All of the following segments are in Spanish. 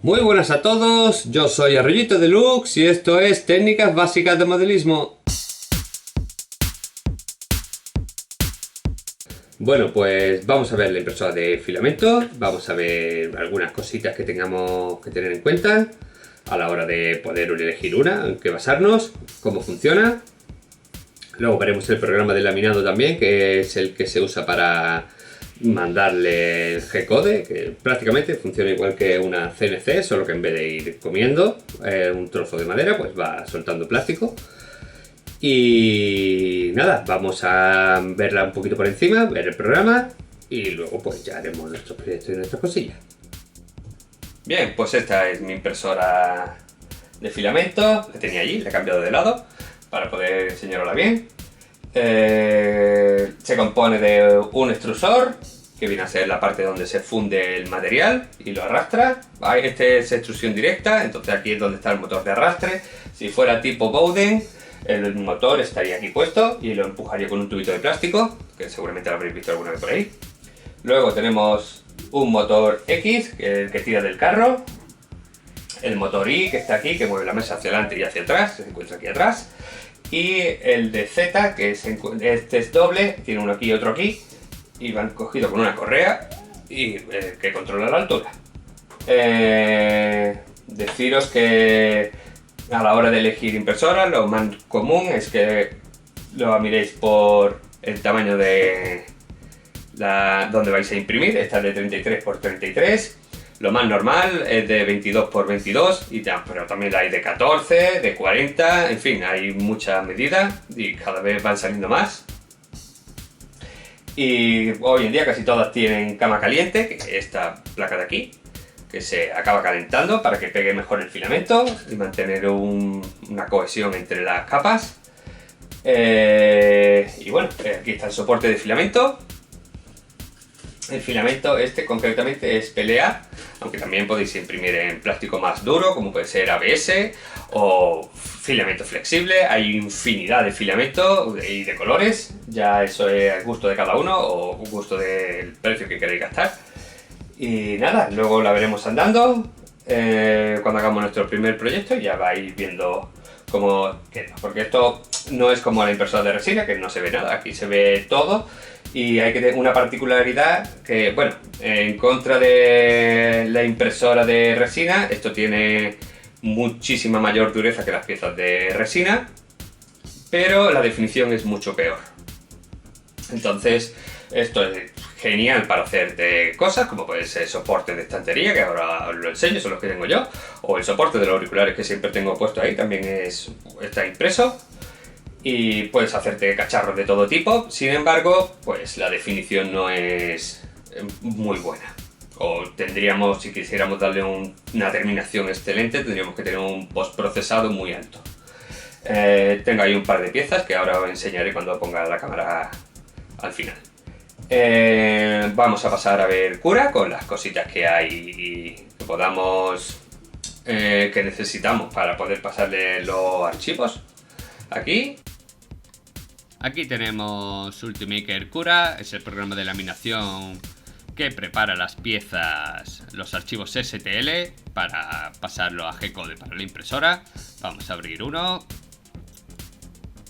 Muy buenas a todos, yo soy Arroyito Deluxe y esto es Técnicas Básicas de Modelismo. Bueno, pues vamos a ver la impresora de filamento, vamos a ver algunas cositas que tengamos que tener en cuenta a la hora de poder elegir una, en qué basarnos, cómo funciona. Luego veremos el programa de laminado también, que es el que se usa para mandarle el G-code, que prácticamente funciona igual que una CNC, solo que en vez de ir comiendo un trozo de madera, pues va soltando plástico. Y nada, vamos a verla un poquito por encima, ver el programa y luego pues ya haremos nuestros proyectos y nuestras cosillas. Bien, pues esta es mi impresora de filamento, la tenía allí, la he cambiado de lado para poder enseñarosla bien. Se compone de un extrusor, que viene a ser la parte donde se funde el material y lo arrastra. Este es extrusión directa, entonces aquí es donde está el motor de arrastre. Si fuera tipo Bowden, el motor estaría aquí puesto y lo empujaría con un tubito de plástico, que seguramente lo habréis visto alguna vez por ahí. Luego tenemos un motor X, que tira del carro. El motor Y, que está aquí, que mueve la mesa hacia adelante y hacia atrás, se encuentra aquí atrás. Y el de Z, que este es doble, tiene uno aquí y otro aquí, y van cogidos con una correa y que controla la altura. Deciros que a la hora de elegir impresora, lo más común es que lo miréis por el tamaño de donde vais a imprimir. Esta es de 33 x 33. Lo más normal es de 22 x 22, pero también hay de 14, de 40, en fin, hay muchas medidas y cada vez van saliendo más. Y hoy en día casi todas tienen cama caliente, que es esta placa de aquí, que se acaba calentando para que pegue mejor el filamento y mantener una cohesión entre las capas. Y bueno, aquí está el soporte de filamento. El filamento concretamente es PLA, aunque también podéis imprimir en plástico más duro, como puede ser ABS o filamento flexible. Hay infinidad de filamentos y de colores, ya eso es al gusto de cada uno o gusto del precio que queréis gastar. Y nada, luego la veremos andando cuando hagamos nuestro primer proyecto y ya vais viendo cómo queda, porque esto no es como la impresora de resina, que no se ve nada, aquí se ve todo. Y hay que tener una particularidad que, bueno, en contra de la impresora de resina, esto tiene muchísima mayor dureza que las piezas de resina, pero la definición es mucho peor. Entonces, esto es genial para hacerte cosas, como puede ser soporte de estantería, que ahora os lo enseño, son los que tengo yo, o el soporte de los auriculares que siempre tengo puesto ahí, también está impreso. Y puedes hacerte cacharros de todo tipo, sin embargo, pues la definición no es muy buena. O tendríamos, si quisiéramos darle una terminación excelente, tendríamos que tener un postprocesado muy alto. Tengo ahí un par de piezas que ahora os enseñaré cuando ponga la cámara al final. Vamos a pasar a ver cura con las cositas que hay y que podamos, que necesitamos para poder pasarle los archivos. Aquí tenemos Ultimaker Cura, es el programa de laminación que prepara las piezas, los archivos STL para pasarlo a G-code para la impresora. Vamos a abrir uno.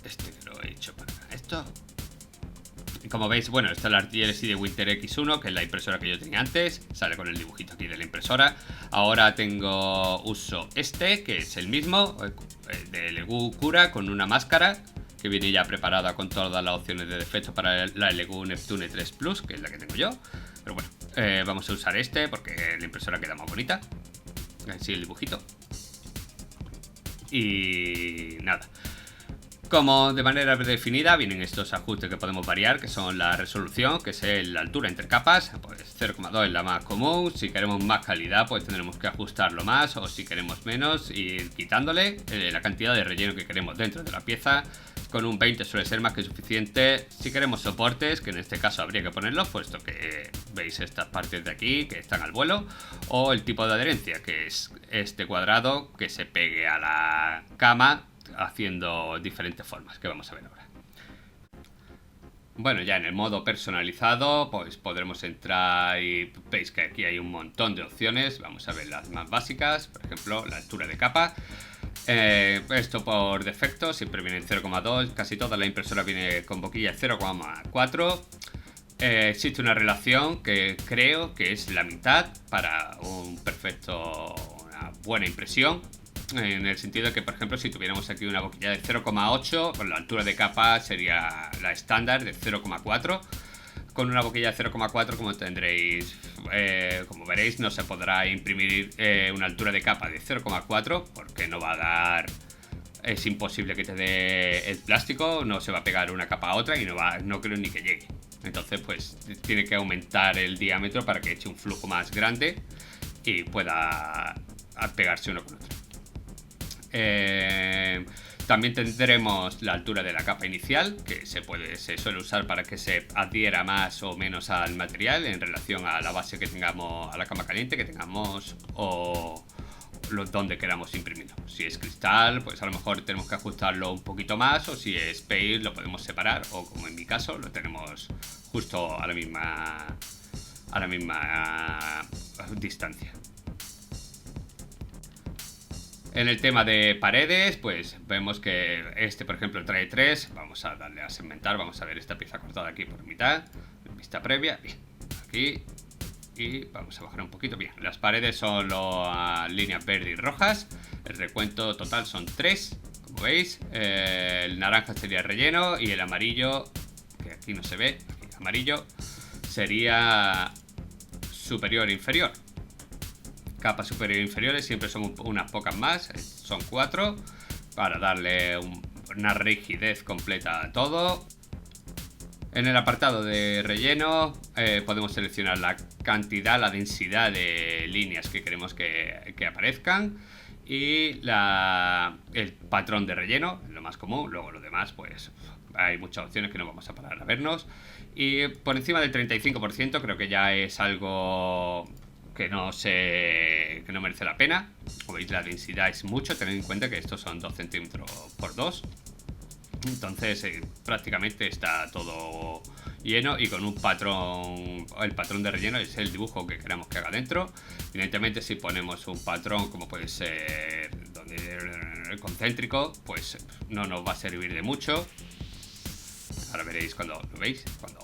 Este que lo he hecho para esto. Como veis, bueno, está la RTLC de Winter X1, que es la impresora que yo tenía antes. Sale con el dibujito aquí de la impresora. Ahora uso este, que es el mismo, de LEGO Cura, con una máscara que viene ya preparada con todas las opciones de defecto para la LEGO Neptune 3 Plus, que es la que tengo yo. Pero bueno, vamos a usar este porque la impresora queda más bonita. Así el dibujito. Y nada. Como de manera definida vienen estos ajustes que podemos variar, que son la resolución, que es la altura entre capas, pues 0,2 es la más común. Si queremos más calidad, pues tendremos que ajustarlo más, o si queremos menos, ir quitándole la cantidad de relleno que queremos dentro de la pieza. Con un 20 suele ser más que suficiente. Si queremos soportes, que en este caso habría que ponerlos, puesto que veis estas partes de aquí que están al vuelo, o el tipo de adherencia, que es este cuadrado que se pegue a la cama haciendo diferentes formas, que vamos a ver ahora. Bueno, ya en el modo personalizado, pues podremos entrar y veis que aquí hay un montón de opciones. Vamos a ver las más básicas, por ejemplo, la altura de capa. Esto por defecto siempre viene en 0,2. Casi toda la impresora viene con boquilla 0,4. Existe una relación que creo que es la mitad para una buena impresión. En el sentido de que, por ejemplo, si tuviéramos aquí una boquilla de 0,8, pues la altura de capa sería la estándar de 0,4. Con una boquilla de 0,4, como tendréis, como veréis, no se podrá imprimir una altura de capa de 0,4 porque no va a dar. Es imposible que te dé el plástico, no se va a pegar una capa a otra y no creo ni que llegue. Entonces, pues tiene que aumentar el diámetro para que eche un flujo más grande y pueda pegarse uno con otro. También tendremos la altura de la capa inicial, que se suele usar para que se adhiera más o menos al material en relación a la base que tengamos, a la cama caliente que tengamos o donde queramos imprimirlo. Si es cristal, pues a lo mejor tenemos que ajustarlo un poquito más, o si es pail lo podemos separar, o como en mi caso lo tenemos justo a la misma distancia. En el tema de paredes, pues vemos que por ejemplo, trae 3. Vamos a darle a segmentar. Vamos a ver esta pieza cortada aquí por mitad. En vista previa. Bien. Aquí. Y vamos a bajar un poquito. Bien. Las paredes son las líneas verdes y rojas. El recuento total son 3. Como veis. El naranja sería el relleno. Y el amarillo, que aquí no se ve. Aquí, amarillo sería superior e inferior. Capas superior e inferiores siempre son unas pocas más, son 4, para darle una rigidez completa a todo. En el apartado de relleno podemos seleccionar la cantidad, la densidad de líneas que queremos que aparezcan y el patrón de relleno, lo más común. Luego lo demás, pues hay muchas opciones que no vamos a parar a vernos. Y por encima del 35% creo que ya es algo que no merece la pena. Como veis, la densidad es mucho. Tened en cuenta que estos son 2 centímetros por 2. Entonces prácticamente está todo lleno y con un patrón. El patrón de relleno es el dibujo que queramos que haga dentro. Evidentemente, si ponemos un patrón como puede ser concéntrico, pues no nos va a servir de mucho. Ahora veréis cuando lo veis, cuando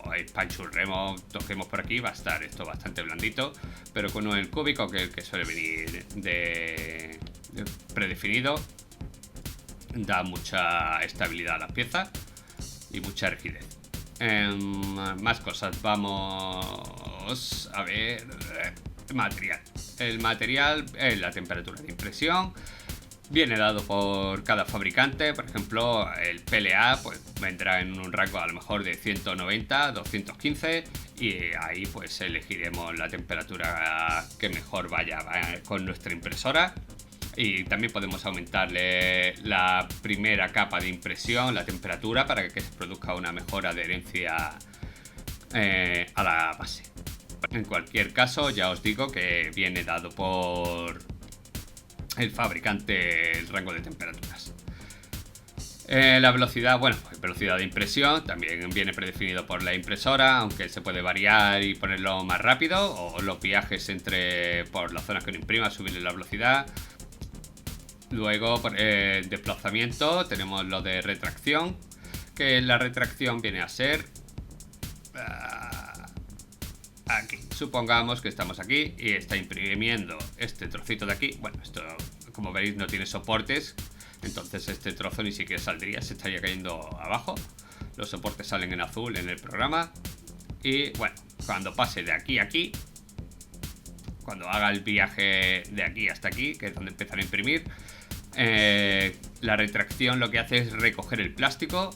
toquemos por aquí, va a estar esto bastante blandito, pero con el cúbico, que es el que suele venir de predefinido, da mucha estabilidad a las piezas y mucha rigidez. Más cosas, vamos a ver. Material. El material es la temperatura de impresión. Viene dado por cada fabricante. Por ejemplo, el PLA pues vendrá en un rango a lo mejor de 190 a 215 y ahí pues elegiremos la temperatura que mejor vaya con nuestra impresora. Y también podemos aumentarle la primera capa de impresión, la temperatura, para que se produzca una mejor adherencia a la base. En cualquier caso, ya os digo que viene dado por el fabricante el rango de temperaturas. La velocidad, pues velocidad de impresión también viene predefinido por la impresora, aunque se puede variar y ponerlo más rápido, o los viajes por las zonas que uno imprima, subirle la velocidad. Luego, por desplazamiento, tenemos lo de retracción, que la retracción viene a ser aquí. Supongamos que estamos aquí y está imprimiendo este trocito de aquí. Bueno, esto, como veis, no tiene soportes, entonces este trozo ni siquiera saldría, se estaría cayendo abajo. Los soportes salen en azul en el programa. Y bueno, cuando pase de aquí a aquí, cuando haga el viaje de aquí hasta aquí, que es donde empezar a imprimir, la retracción lo que hace es recoger el plástico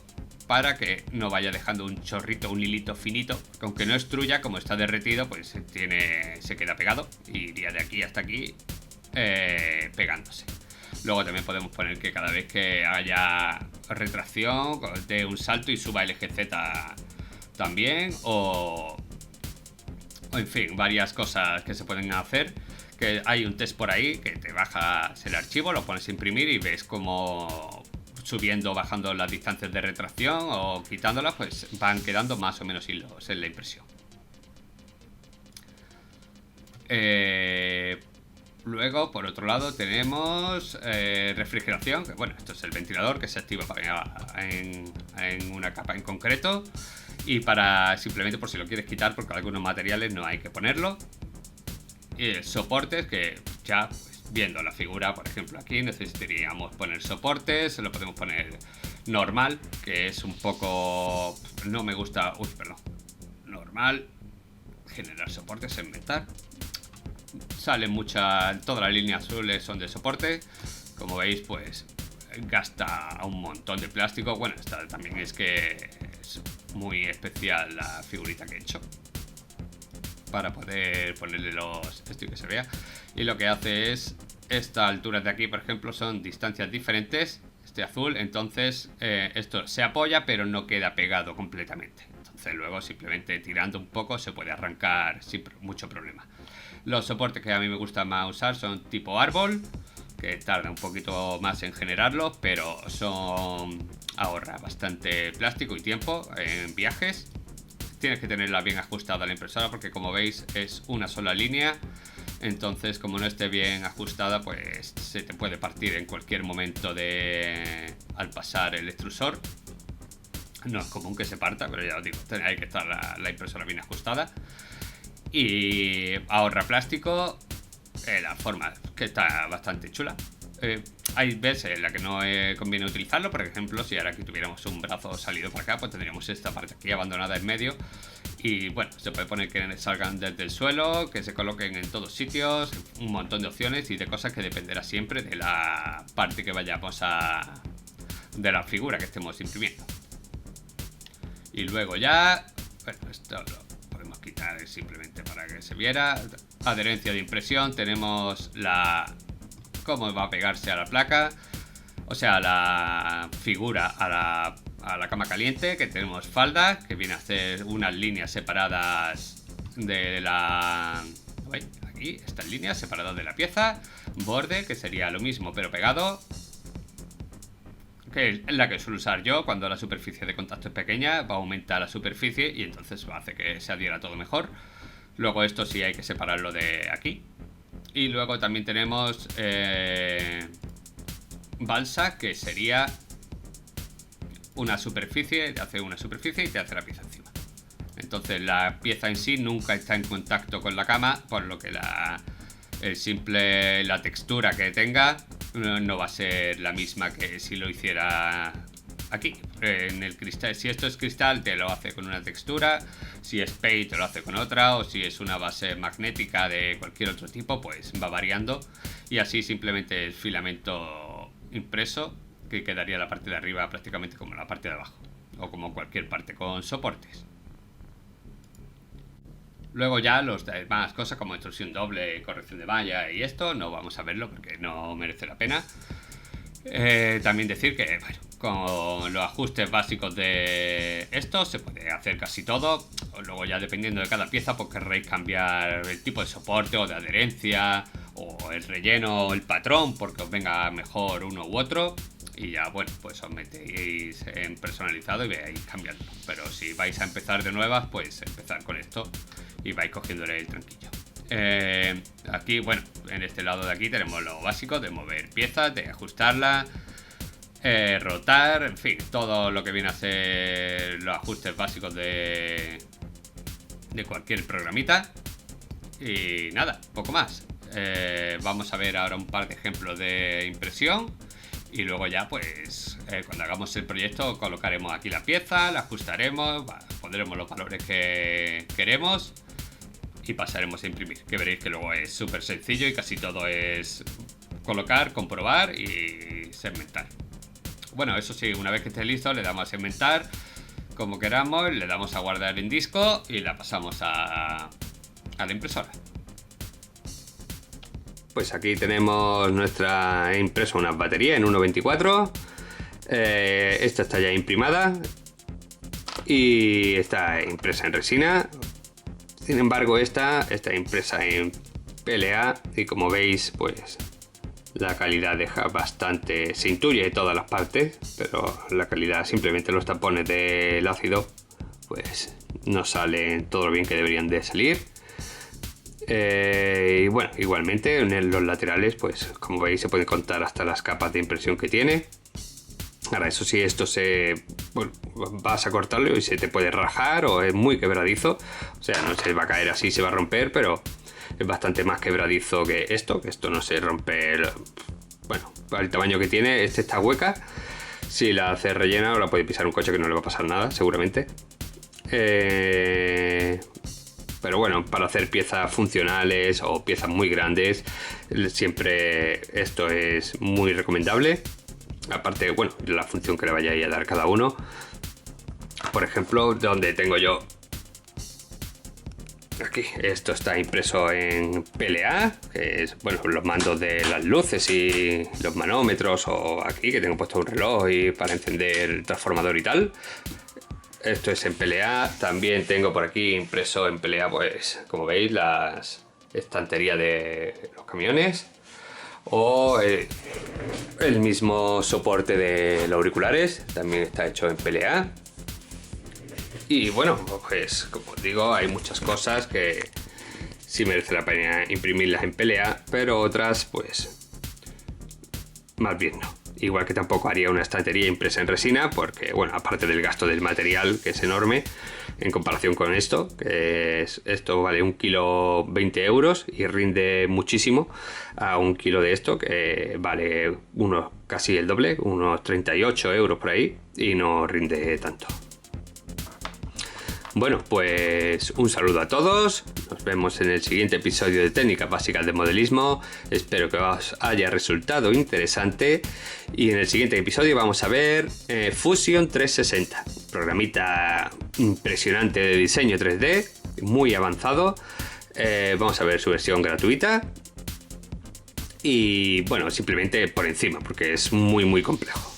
para que no vaya dejando un chorrito, un hilito finito, que aunque no extruya, como está derretido, pues se queda pegado y iría de aquí hasta aquí pegándose. Luego también podemos poner que cada vez que haya retracción dé un salto y suba el eje Z también, o en fin, varias cosas que se pueden hacer. Que hay un test por ahí que te bajas el archivo, lo pones a imprimir y ves cómo subiendo o bajando las distancias de retracción o quitándolas, pues van quedando más o menos hilos en la impresión. Luego, por otro lado, tenemos refrigeración, que bueno, esto es el ventilador que se activa en una capa en concreto, y para simplemente por si lo quieres quitar, porque algunos materiales no hay que ponerlo. Y soportes, que ya pues, viendo la figura, por ejemplo, aquí necesitaríamos poner soportes, lo podemos poner normal, que es un poco... no me gusta... uy, perdón. Normal, generar soportes, segmentar. Salen muchas, todas las líneas azules son de soporte. Como veis, pues gasta un montón de plástico. Bueno, esta también es que es muy especial la figurita que he hecho para poder ponerle esto y que se vea. Y lo que hace es, esta altura de aquí, por ejemplo, son distancias diferentes. Este azul, entonces esto se apoya pero no queda pegado completamente. Entonces luego simplemente tirando un poco se puede arrancar sin mucho problema. Los soportes que a mí me gusta más usar son tipo árbol, que tarda un poquito más en generarlos, pero ahorra bastante plástico y tiempo en viajes. Tienes que tenerla bien ajustada la impresora porque, como veis, es una sola línea. Entonces, como no esté bien ajustada, pues se te puede partir en cualquier momento al pasar el extrusor. No es común que se parta, pero ya os digo, hay que estar la impresora bien ajustada. Y ahorra plástico, la forma que está bastante chula. Hay veces en la que no conviene utilizarlo. Por ejemplo, si ahora aquí tuviéramos un brazo salido para acá, pues tendríamos esta parte aquí abandonada en medio. Y bueno, se puede poner que salgan desde el suelo, que se coloquen en todos sitios, un montón de opciones y de cosas que dependerá siempre de la parte que vayamos de la figura que estemos imprimiendo. Y luego ya, bueno, esto lo podemos quitar simplemente para que se viera. Adherencia de impresión, tenemos cómo va a pegarse a la placa, o sea, la figura a la cama caliente, que tenemos falda, que viene a hacer unas líneas separadas de aquí, estas líneas separadas de la pieza, borde, que sería lo mismo pero pegado, que es la que suelo usar yo. Cuando la superficie de contacto es pequeña, va a aumentar la superficie y entonces hace que se adhiera todo mejor. Luego esto sí hay que separarlo de aquí. Y luego también tenemos balsa, que sería una superficie, te hace una superficie y te hace la pieza encima. Entonces la pieza en sí nunca está en contacto con la cama, por lo que la textura que tenga no va a ser la misma que si lo hiciera aquí. En el cristal, si esto es cristal, te lo hace con una textura. Si es paint, te lo hace con otra. O si es una base magnética de cualquier otro tipo, pues va variando. Y así simplemente el filamento impreso, que quedaría la parte de arriba prácticamente como la parte de abajo, o como cualquier parte con soportes. Luego ya los demás cosas como extrusión doble, corrección de malla y esto no vamos a verlo porque no merece la pena. También decir que, bueno, con los ajustes básicos de esto se puede hacer casi todo. Luego ya dependiendo de cada pieza, pues querréis cambiar el tipo de soporte o de adherencia o el relleno o el patrón porque os venga mejor uno u otro. Y ya, bueno, pues os metéis en personalizado y veáis cambiando. Pero si vais a empezar de nuevas, pues empezar con esto y vais cogiéndole el tranquillo. Aquí, bueno, en este lado de aquí tenemos lo básico de mover piezas, de ajustarla, rotar, en fin, todo lo que viene a ser los ajustes básicos de cualquier programita. Y nada, poco más. Vamos a ver ahora un par de ejemplos de impresión. Y luego ya, pues, cuando hagamos el proyecto, colocaremos aquí la pieza, la ajustaremos, pondremos los valores que queremos y pasaremos a imprimir. Que veréis que luego es súper sencillo y casi todo es colocar, comprobar y segmentar. Bueno, eso sí, una vez que esté listo, le damos a segmentar como queramos, le damos a guardar en disco y la pasamos a la impresora. Pues aquí tenemos nuestra impresa, una batería en 1.24. Esta está ya imprimada y está impresa en resina. Sin embargo, esta está impresa en PLA y como veis, pues La calidad deja bastante, se intuye de todas las partes, pero la calidad, simplemente los tapones del ácido pues no salen todo lo bien que deberían de salir. Y bueno, igualmente en los laterales, pues como veis se puede contar hasta las capas de impresión que tiene. Ahora, eso sí, esto bueno, vas a cortarlo y se te puede rajar o es muy quebradizo. O sea, no se va a caer así, se va a romper, pero es bastante más quebradizo que esto no se rompe. Bueno, para el tamaño que tiene, está hueca. Si la hace rellena, o la puede pisar un coche que no le va a pasar nada, seguramente. Pero bueno, para hacer piezas funcionales o piezas muy grandes, siempre esto es muy recomendable. Aparte, bueno, la función que le vayáis a dar cada uno. Por ejemplo, donde tengo yo aquí, esto está impreso en PLA, que es, bueno, los mandos de las luces y los manómetros, o aquí que tengo puesto un reloj y para encender el transformador y tal. Esto es en PLA. También tengo por aquí impreso en PLA, pues como veis, las estanterías de los camiones, o el mismo soporte de los auriculares también está hecho en PLA. Y bueno, pues como os digo, hay muchas cosas que sí merece la pena imprimirlas en PLA, pero otras pues más bien no. Igual que tampoco haría una estantería impresa en resina, porque bueno, aparte del gasto del material, que es enorme en comparación con esto, esto vale 1 kilo 20 euros y rinde muchísimo a 1 kilo de esto, que vale casi el doble, unos 38 euros por ahí, y no rinde tanto. Bueno, pues un saludo a todos, nos vemos en el siguiente episodio de Técnicas Básicas de Modelismo, espero que os haya resultado interesante, y en el siguiente episodio vamos a ver Fusion 360, programita impresionante de diseño 3D, muy avanzado. Vamos a ver su versión gratuita y bueno, simplemente por encima, porque es muy complejo.